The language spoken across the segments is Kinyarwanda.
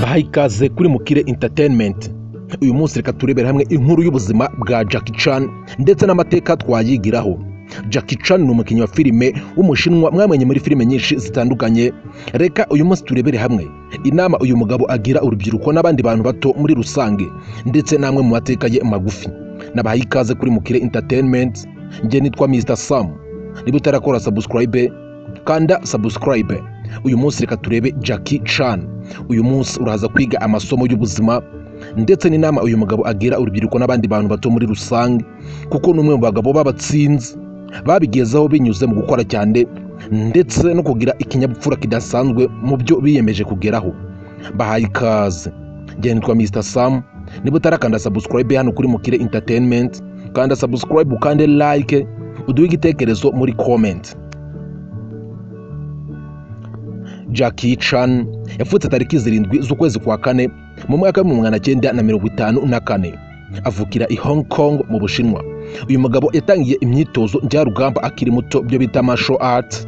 bahaye ikaze kuri Mukire Entertainment. Uyu munsi reka turebere hamwe inkuru y'ubuzima bwa Jackie Chan ndetse n'amateka twayigiraho. Jackie Chan ni umukinnyi wa filime w'umushinwa mwamenye muri filime nyinshi zitandukanye. Reka uyu munsi turebere hamwe inama uyu mugabo agira urubyiruko n'abandi bantu bato muri rusange ndetse namwe mu mateka ye magufi. Nabahaye ikaze kuri Mukire Entertainment. Nge nitwa Mr Sam. Niba utarakora subscribe kanda subscribe. Uyu munsi reka turebe Jackie Chan. Uyu munsi uraza kwiga amasomo y'ubuzima ndetse n'inama uyu mugabo agira urubyiruko n'abandi bantu bato muri rusange, kuko n'umwe mu bagabo b'abatsinzi babigezaho binyuze mu gukora cyane ndetse no kugira ikinyabupfura kidasanzwe mu byo biyemeje kugeraho. Bahaye ikaze. Nge nitwa Mr Sam. Niba utarakanda subscribe hano kuri Mukire Entertainment, kanda subscribe ukande like, uduhe igitekerezo muri comment. Jackie Chan yavutse tariki 7 z'ukwezi kwa kane mu mwaka wa 1954. Avukira i Hong Kong mu Bushinwa. Uyu mugabo yatangiye imyitozo njyarugamba akiri muto, byo bita martial art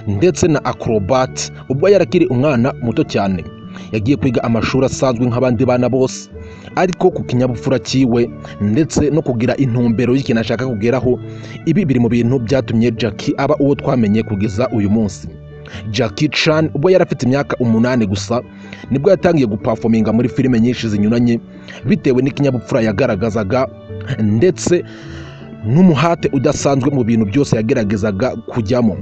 ndetse na acrobat ubwo yarakiri umwana muto cyane. Yagiye kwiga amashuri asanzwe nk'abandi bana bose, ariko ku kinyabupfura cyiwe ndetse no kugira intumbero y'ikintu ashaka kugeraho. Ibi biri mu bintu byatumye Jackie aba uwo twamenye kugeza uyu munsi. Jackie Chan ubwo yarafite imyaka 8 gusa nibwo yatangiye guperforminga muri filime nyinshi zinyuranye, bitewe n'ikinyabupfura yagaragazaga ndetse n'umuhate udasanzwe mu bintu byose yageragezaga kujyamo,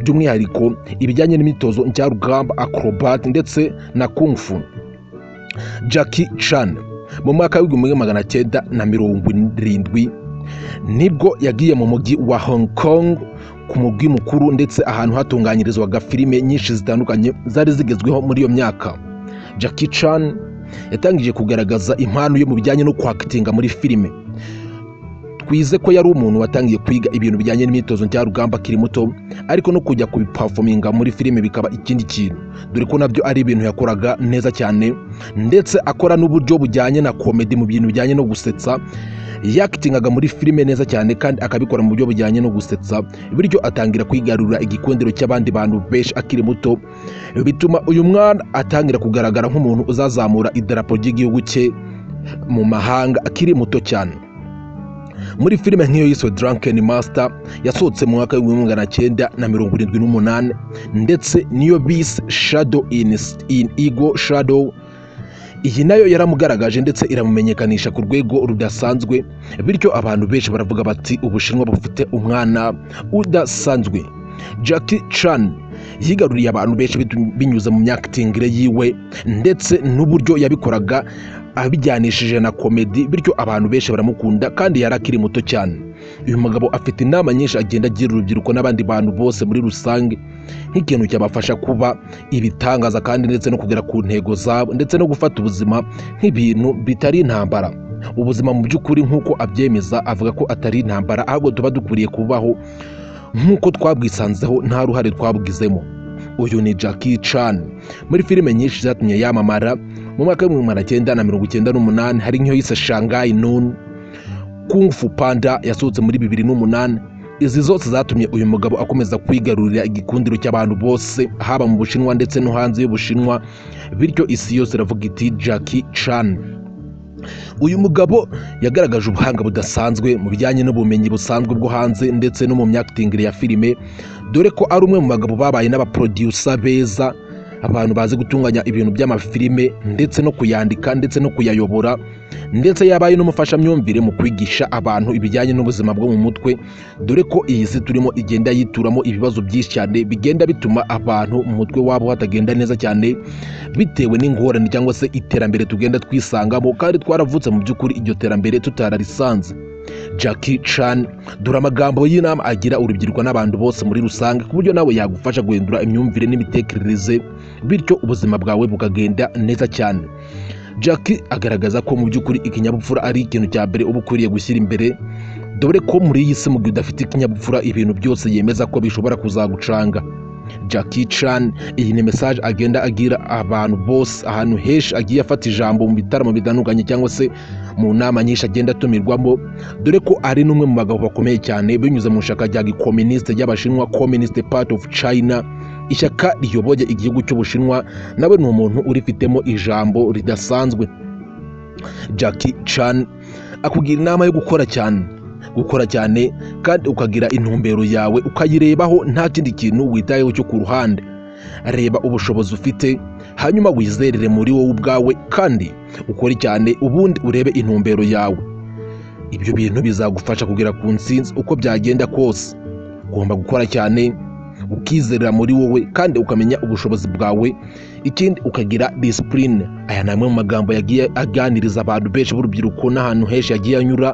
by'umwihariko ibijyanye n'imyitozo njyarugamba, acrobat ndetse na kung fu. Jackie Chan mu mwaka wa 1970 nibwo yagiye mu mujyi wa Hong Kong ku mugwi mukuru ndetse ahantu hatunganyirizwaga filime nyinshi zitandukanye zari zigezweho muri iyo myaka. Jackie Chan yatangije kugaragaza impano yo mu bijyanye no kwakitinga muri filime. Twize ko yari umuntu watangiye kwiga ibintu bijyanye n'imyitozo njyarugamba akiri muto, ariko no kujya kubiperforminga muri filime bikaba ikindi kintu, dore ko nabyo ari ibintu yakoraga neza cyane ndetse akora n'uburyo bujyanye na comedy mu bintu bijyanye no gusetsa. Yakitingaga muri filime neza cyane kandi akabikora mu buryo bujyanye no gusetsa, bityo atangira kwigarurira igikundiro cy'abandi bantu benshi akiri muto, bituma uyu mwana atangira kugaragara nk'umuntu uzazamura idarapo ry'igihugu cye mu mahanga akiri muto cyane. Muri filime nk'iyo yiswe Drunken Master yasohotse mu mwaka wa 1978 ndetse niyo bise Shadow in Ego Shadow. Iyi nayo yaramugaragaje ndetse iramumenyekanisha ku rwego rudasanzwe, bityo abantu benshi baravuga bati Ubushinwa bufite umwana udasanzwe. Jackie Chan yigaruriye abantu benshi binyuze mu myaktingire yiwe ndetse n'uburyo yabikoraga abijyanishije na komedi, bityo abantu benshi baramukunda kandi yarakiri muto cyane. Uyu mugabo afite inama nyinshi agenda agira urubyiruko n'abandi bantu bose muri rusange nk'ikintu cyabafasha kuba ibitangaza kandi ndetse no kugera ku ntego zabo ndetse no gufata ubuzima nk'ibintu bitari intambara. Ubuzima mu by'ukuri nk'uko abyemeza avuga ko atari intambara, ahubwo tuba dukwiriye kubaho nk'uko twabwisanzeho nta ruhare twabugizemo. Uyu ni Jackie Chan. Muri filime nyinshi zatumye yamamara mu mwaka wa 1998 hari nk'iyo yise Shanghai Noon, Kung Fu Panda yasohotse muri 2008. Izi zose zatumye uyu mugabo akomeza kwigarurira igikundiro cy'abantu bose haba mu Bushinwa ndetse no hanze y'Ubushinwa, bityo isi yose iravuga iti Jackie Chan. Uyu mugabo yagaragaje ubuhanga budasanzwe mu bijyanye n'ubumenyi busanzwe bwo hanze ndetse no mu myaktingire ya filime, dore ko ari umwe mu bagabo babaye n'abaproducer beza, abantu bazi gutunganya ibintu by'amafilime ndetse no kuyandika ndetse no kuyayobora, ndetse yabaye n'umufashamyumvire mu kwigisha abantu ibijyanye n'ubuzima bwo mu mutwe, dore ko iyi si turimo igenda yituramo ibibazo byinshi cyane bigenda bituma abantu mu mutwe wabo hatagenda neza cyane, bitewe n'ingorane cyangwa se iterambere tugenda twisangamo kandi twaravutse mu by'ukuri iryo terambere tutararisanze. Jackie Chan dore amagambo y'inama agira urubyiruko n'abantu bose muri rusange, ku buryo nawe yagufasha guhindura imyumvire n'imitekerereze, bityo ubuzima bwawe bukagenda neza cyane. Jackie agaragaza ko mu by'ukuri ikinyabupfura ari ikintu cya mbere uba ukwiriye gushyira imbere, dore ko muri iyi si mu gihe udafite ikinyabupfura ibintu byose yemeza ko bishobora kuzagucanga. Jackie Chan iyi ni message agenda agira abantu bose ahantu henshi agiye afata ijambo mu bitaramo bitandukanye cyangwa se mu nama nyinshi agenda atumirwamo, dore ko ari n'umwe mu bagabo bakomeye cyane binyuze mu shaka rya gikomuniste ry'Abashinwa, Communist Party of China, ishyaka riyoboye igihugu cy'Ubushinwa nawe ni umuntu urifitemo ijambo ridasanzwe. Jackie Chan akugira inama yo gukora cyane kandi ukagira intumbero yawe ukayirebaho nta kindi kintu witayeho cyo ku ruhande. Reba ubushobozi ufite hanyuma wizerere muri wowe ubwawe kandi ukore cyane ubundi urebe intumbero yawe. Ibyo bintu bizagufasha kugera ku ntsinzi uko byagenda kose. Ugomba gukora cyane ukizerera muri wowe kandi ukamenya ubushobozi bwawe, ikindi ukagira discipline. Aya ni amwe mu magambo yagiye aganiriza abantu benshi b'urubyiruko n'ahantu henshi yagiye anyura,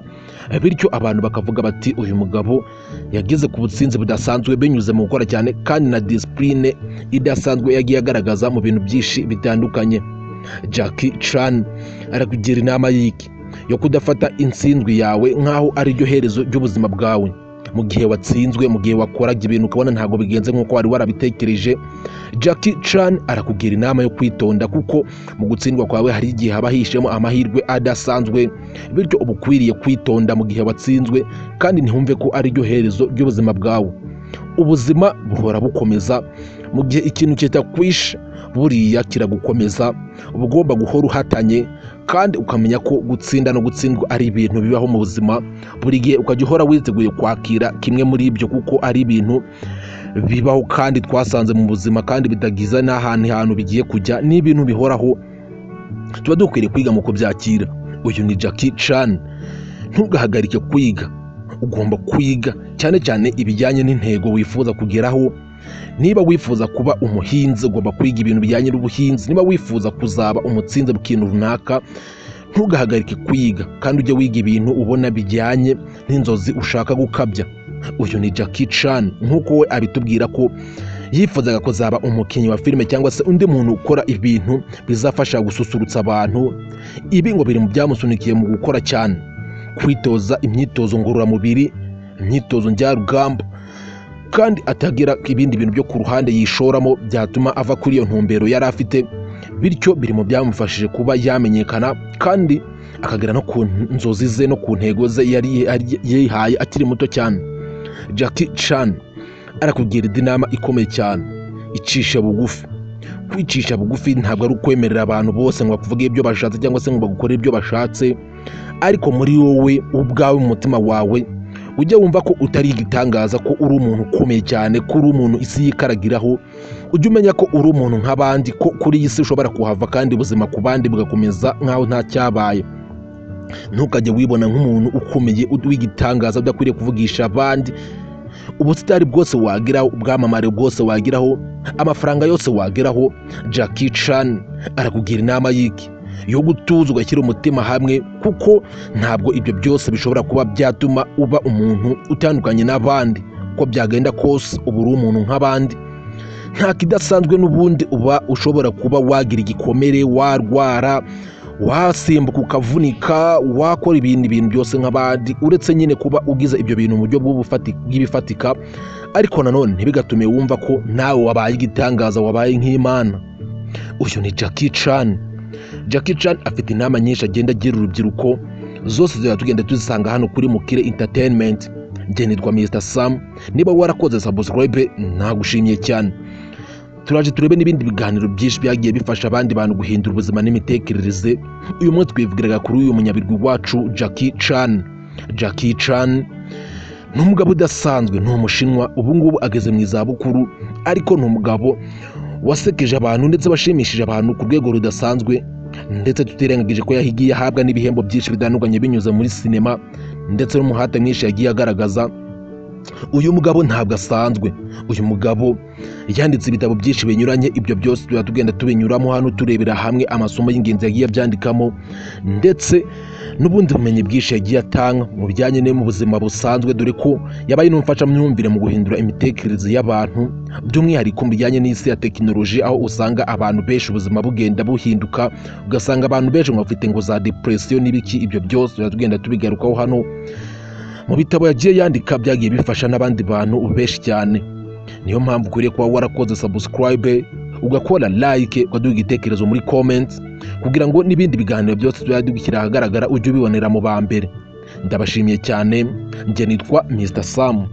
bityo abantu bakavuga bati uyu mugabo yageze ku butsinzi budasanzwe binyuze mu gukora cyane kandi na discipline idasanzwe yagiye agaragaza mu bintu byinshi bitandukanye. Jackie Chan arakugira inama y'iki yo kudafata intsinzwi yawe nk'aho ari ryo herezo ry'ubuzima bwawe. Mu gihe watsinzwe, mu gihe wakoraga ibintu ukabona ntabwo bigenze nk'uko wari warabitekereje, Jackie Chan arakugira inama yo kwitonda kuko mu gutsindwa kwawe hari igihe haba hishemo amahirwe adasanzwe, bityo uba ukwiriye kwitonda mu gihe watsinzwe kandi ntihumve ko ari ryo herezo ry'ubuzima bwawe. Ubuzima buhora bukomeza, mu gihe ikintu kitakwishe buriya kiragukomeza. Uba ugomba guhora uhatanye kandi ukamenya ko gutsinda no gutsindwa ari ibintu bibaho mu buzima. Buri gihe ukajya uhora witeguye kwakira kimwe muri ibyo kuko ari ibintu bibaho kandi twasanze mu buzima kandi bitagiza n'ahantu bigiye kujya, ni ibintu bihoraho tuba dukwiriye kwiga mu kubyakira. Uyu ni Jackie Chan. Ntugahagarike kwiga, ugomba kwiga cyane cyane ibijyanye n'intego wifuza kugeraho. Niba wifuza kuba umuhinzi ugomba kwiga ibintu bijyanye n'ubuhinzi. Niba wifuza kuzaba umutsinzi mu kintu runaka, ntugahagarike kwiga kandi ujye wiga ibintu ubona bijyanye n'inzozi ushaka gukabya. Uyu ni Jackie Chan nk'uko we abitubwira ko yifuzaga kuzaba umukinnyi wa filime cyangwa se undi muntu ukora ibintu bizafasha gususurutsa abantu. Ibi ngo biri mu byamusunikiye mu gukora cyane, kwitoza imyitozo ngororamubiri, imyitozo njyarugamba, kandi atagira ibindi bintu byo ku ruhande yishoramo byatuma ava kuri iyo ntumbero yari afite. Bityo biri mu byamufashije kuba yamenyekana kandi akagera no ku nzozi ze no ku ntego ze yari yihaye akiri muto cyane. Jackie Chan arakugira inama ikomeye cyane, icisha bugufi. Kwicisha bugufi ntabwo ari ukwemerera abantu bose ngo bakuvuge ibyo bashatse cyangwa se ngo bagukorere ibyo bashatse, ariko muri wowe ubwawe mu mutima wawe ujye wumva ko utari igitangaza, ko uri umuntu ukomeye cyane, ko uri umuntu isi yikaragiraho. Ujye umenya ko uri umuntu nk'abandi, ko kuri iyi si ushobora kuhava kandi ubuzima ku bandi bugakomeza nk'aho nta cyabaye. Ntukajye wibona nk'umuntu ukomeye w'igitangaza udakwiriye kuvugisha abandi. Ubusitari bwose wageraho, ubwamamare bwose wageraho, amafaranga yose wageraho, Jackie Chan arakugira inama y'iki yo gutuza ugashyira umutima hamwe, kuko ntabwo ibyo byose bishobora kuba byatuma uba umuntu utandukanye n'abandi. Uko byagenda kose uba uri umuntu nk'abandi, nta kidasanzwe. N'ubundi uba ushobora kuba wagira igikomere, warwara, wasimbuka ukavunika, wakora ibindi bintu byose nk'abandi, uretse nyine kuba ugize ibyo bintu mu buryo bw'ibifatika, ariko nanone ntibigatume wumva ko nawe wabaye igitangaza, wabaye nk'Imana. Uyu ni Jackie Chan. Jackie Chan afite inama nyinshi agenda agira urubyiruko, zose ziba tugenda tuzisanga hano kuri Mukire Entertainment. Njye nitwa Mr Sam. Niba warakoze subscribe nagushimiye cyane. Turaje turebe n'ibindi biganiro byinshi byagiye bifasha abandi bantu guhindura ubuzima n'imitekerereze. Uyu munsi twivugiraga kuri uyu munyabirwi wacu Jackie Chan. Jackie Chan ni umugabo udasanzwe, ni Umushinwa, ubu ngubu ageze mu izabukuru, ariko ni umugabo wasekeje abantu ndetse washimishije abantu ku rwego rudasanzwe, ndetse tutirengagije ko yahigiye ahabwa n'ibihembo byinshi bitandukanye binyuze muri sinema ndetse n'umuhate mwinshi yagiye agaragaza. Uyu mugabo ntabwo asanzwe. Uyu mugabo yanditse ibitabo byinshi binyuranye, ibyo byose tuba tugenda tubinyuramo hano turebera hamwe amasomo y'ingenzi yagiye abyandikamo, ndetse n'ubundi bumenyi bwinshi yagiye atanga mu bijyanye no mu buzima busanzwe, dore ko yabaye n'umufashamyumvire mu guhindura imitekerereze y'abantu, by'umwihariko mu bijyanye n'isi ya tekinoloji, aho usanga abantu benshi ubuzima bugenda buhinduka, ugasanga abantu benshi ngo bafite ngo za depression n'ibiki. Ibyo byose tuba tugenda tubigarukaho hano mu bitabo yagiye yandika, byagiye bifasha n'abandi bantu benshi cyane. Niyo mpamvu ukwiriye kuba warakoze subscribe, ugakora like, ukaduha igitekerezo muri comment, kugira ngo n'ibindi biganiro byose tujya dushyira ahagaragara ujye ubibonera mu ba mbere. Ndabashimiye cyane. Njye nitwa Mr Sam.